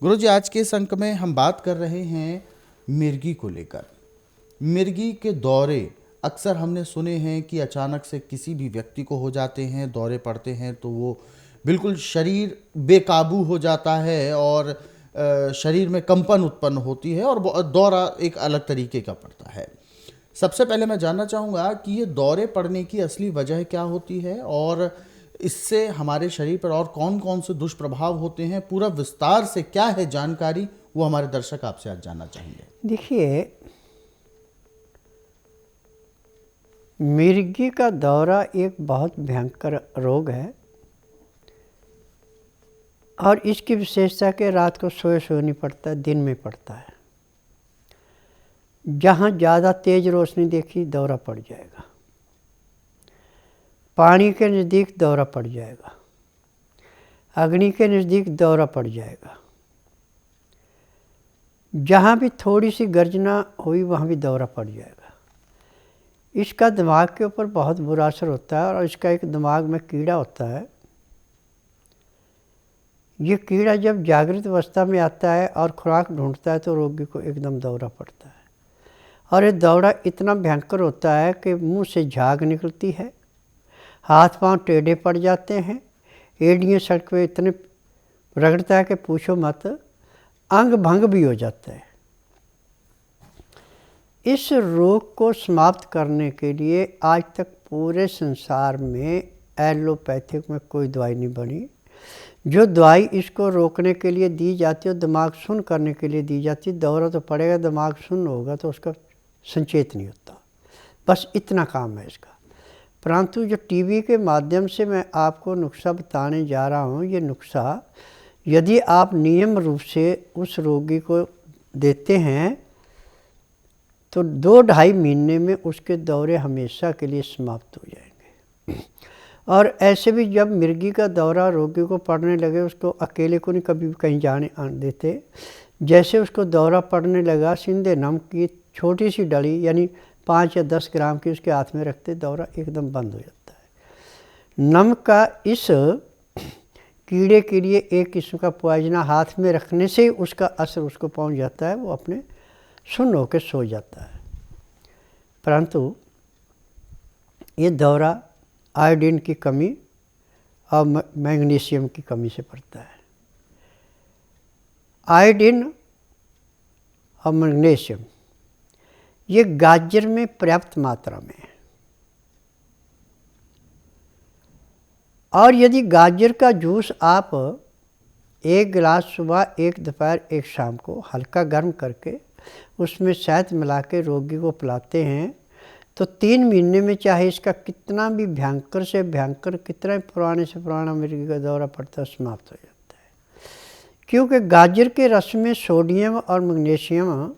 गुरुजी, आज के इस अंक में हम बात कर रहे हैं मिर्गी को लेकर। मिर्गी के दौरे अक्सर हमने सुने हैं कि अचानक से किसी भी व्यक्ति को हो जाते हैं, दौरे पड़ते हैं तो वो बिल्कुल शरीर बेकाबू हो जाता है और शरीर में कंपन उत्पन्न होती है और दौरा एक अलग तरीके का पड़ता है। सबसे पहले मैं जानना चाहूँगा कि ये दौरे पड़ने की असली वजह क्या होती है और इससे हमारे शरीर पर और कौन कौन से दुष्प्रभाव होते हैं, पूरा विस्तार से क्या है जानकारी, वो हमारे दर्शक आपसे आज जानना चाहेंगे। देखिए, मिर्गी का दौरा एक बहुत भयंकर रोग है और इसकी विशेषता कि रात को सोए नहीं पड़ता, दिन में पड़ता है। जहाँ ज़्यादा तेज रोशनी देखी दौरा पड़ जाएगा, पानी के नज़दीक दौरा पड़ जाएगा, अग्नि के नज़दीक दौरा पड़ जाएगा, जहाँ भी थोड़ी सी गर्जना हुई वहाँ भी दौरा पड़ जाएगा। इसका दिमाग के ऊपर बहुत बुरा असर होता है और इसका एक दिमाग में कीड़ा होता है। ये कीड़ा जब जागृत अवस्था में आता है और खुराक ढूंढता है तो रोगी को एकदम दौरा पड़ता है और ये दौरा इतना भयंकर होता है कि मुंह से झाग निकलती है, हाथ पांव टेढ़े पड़ जाते हैं, एड़ियाँ सड़क पे इतने रगड़ता है कि पूछो मत, अंग भंग भी हो जाता है। इस रोग को समाप्त करने के लिए आज तक पूरे संसार में एलोपैथिक में कोई दवाई नहीं बनी। जो दवाई इसको रोकने के लिए दी जाती है, दिमाग सुन्न करने के लिए दी जाती है। दौरा तो पड़ेगा, दिमाग सुन्न होगा तो उसका संचेत नहीं होता, बस इतना काम है इसका। परंतु जो टीवी के माध्यम से मैं आपको नुस्खा बताने जा रहा हूँ, ये नुस्खा यदि आप नियम रूप से उस रोगी को देते हैं तो 2-2.5 महीने में उसके दौरे हमेशा के लिए समाप्त हो जाएंगे। और ऐसे भी जब मिर्गी का दौरा रोगी को पड़ने लगे, उसको अकेले को नहीं कभी भी कहीं जाने देते। जैसे उसको दौरा पड़ने लगा, सिंधे नमक की छोटी सी डली यानी 5 या 10 ग्राम की उसके हाथ में रखते, दौरा एकदम बंद हो जाता है। नमक का इस कीड़े के लिए एक किस्म का पॉइजना हाथ में रखने से ही उसका असर उसको पहुंच जाता है, वो अपने सुन्न होकर सो जाता है। परंतु ये दौरा आयोडीन की कमी और मैग्नीशियम की कमी से पड़ता है। आयोडीन और मैग्नीशियम ये गाजर में पर्याप्त मात्रा में है और यदि गाजर का जूस आप 1 गिलास सुबह, 1 दोपहर, 1 शाम को हल्का गर्म करके उसमें शहद मिला के रोगी को पिलाते हैं तो 3 महीने में चाहे इसका कितना भी भयंकर से भयंकर, कितना भी पुराने से पुराना मिर्गी का दौरा पड़ता है, समाप्त हो जाता है। क्योंकि गाजर के रस में सोडियम और मैग्नीशियम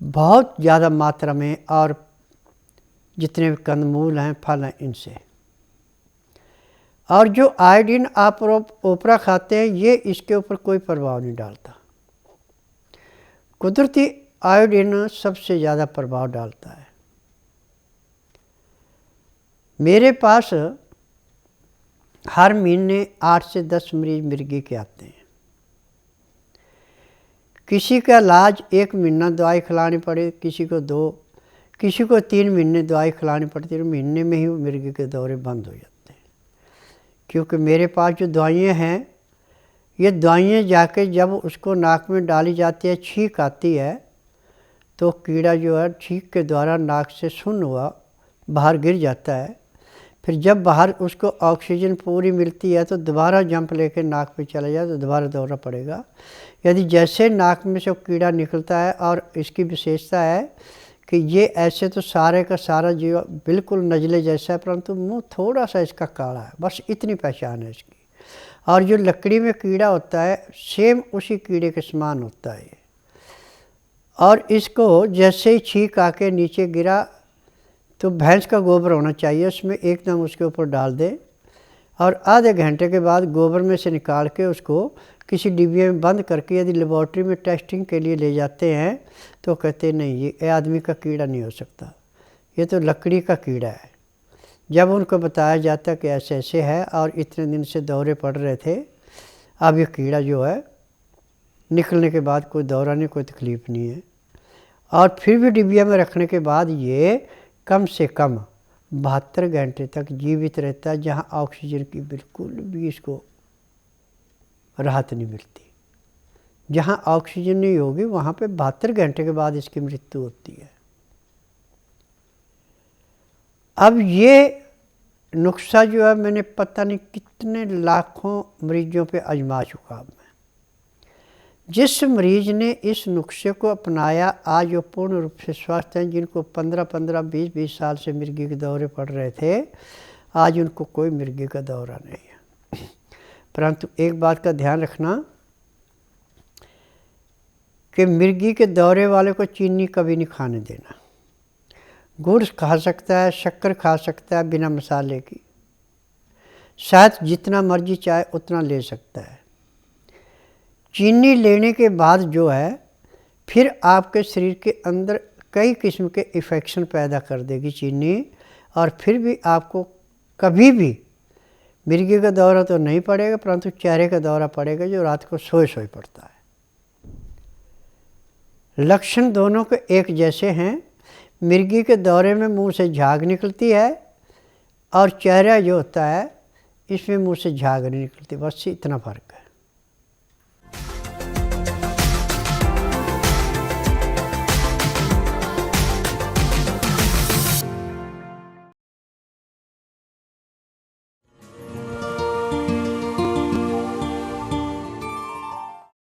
बहुत ज़्यादा मात्रा में, और जितने भी कंदमूल हैं, फल हैं, इनसे। और जो आयोडीन आप ओपरा खाते हैं, ये इसके ऊपर कोई प्रभाव नहीं डालता। कुदरती आयोडीन सबसे ज़्यादा प्रभाव डालता है। मेरे पास हर महीने 8 से 10 मरीज मिर्गी के आते हैं। किसी का इलाज 1 महीना दवाई खिलानी पड़े, किसी को 2, किसी को 3 महीने दवाई खिलानी पड़ती है, महीने में ही मिर्गी के दौरे बंद हो जाते हैं। क्योंकि मेरे पास जो दवाइयाँ हैं, ये दवाइयाँ जाके जब उसको नाक में डाली जाती है, छींक आती है तो कीड़ा जो है छींक के द्वारा नाक से सुन्न हुआ बाहर गिर जाता है। फिर जब बाहर उसको ऑक्सीजन पूरी मिलती है तो दोबारा जंप लेके नाक पे चला जाए तो दोबारा दौरा पड़ेगा। यदि जैसे नाक में से कीड़ा निकलता है, और इसकी विशेषता है कि ये ऐसे तो सारे का सारा जीव बिल्कुल नजले जैसा है, परंतु मुँह थोड़ा सा इसका काला है, बस इतनी पहचान है इसकी। और जो लकड़ी में कीड़ा होता है सेम उसी कीड़े के समान होता है। और इसको जैसे ही छींक आके नीचे गिरा तो भैंस का गोबर होना चाहिए, उसमें एकदम उसके ऊपर डाल दें और आधे घंटे के बाद गोबर में से निकाल के उसको किसी डिब्बे में बंद करके यदि लेबॉर्ट्री में टेस्टिंग के लिए ले जाते हैं तो कहते नहीं, ये आदमी का कीड़ा नहीं हो सकता, ये तो लकड़ी का कीड़ा है। जब उनको बताया जाता कि ऐसे ऐसे है और इतने दिन से दौरे पड़ रहे थे अब ये कीड़ा जो है निकलने के बाद कोई दौरा नहीं, कोई तकलीफ नहीं है। और फिर भी डिबिया में रखने के बाद ये कम से कम 72 घंटे तक जीवित रहता है, जहाँ ऑक्सीजन की बिल्कुल भी इसको राहत नहीं मिलती। जहाँ ऑक्सीजन नहीं होगी वहाँ पे 72 घंटे के बाद इसकी मृत्यु होती है। अब ये नुस्खा जो है मैंने पता नहीं कितने लाखों मरीजों पे आजमा चुका अब मैं। जिस मरीज ने इस नुस्खे को अपनाया आज वो पूर्ण रूप से स्वस्थ हैं। जिनको 15-15, 20-20 साल से मिर्गी के दौरे पड़ रहे थे, आज उनको कोई मिर्गी का दौरा नहीं है। परंतु एक बात का ध्यान रखना कि मिर्गी के दौरे वाले को चीनी कभी नहीं खाने देना। गुड़ खा सकता है, शक्कर खा सकता है बिना मसाले की, शहद जितना मर्जी चाहे उतना ले सकता है। चीनी लेने के बाद जो है फिर आपके शरीर के अंदर कई किस्म के इन्फेक्शन पैदा कर देगी चीनी, और फिर भी आपको कभी भी मिर्गी का दौरा तो नहीं पड़ेगा, परंतु चेहरे का दौरा पड़ेगा जो रात को सोए सोए पड़ता है। लक्षण दोनों के एक जैसे हैं। मिर्गी के दौरे में मुंह से झाग निकलती है और चेहरा जो होता है इसमें मुंह से झाग नहीं निकलती, बस इतना फ़र्क है।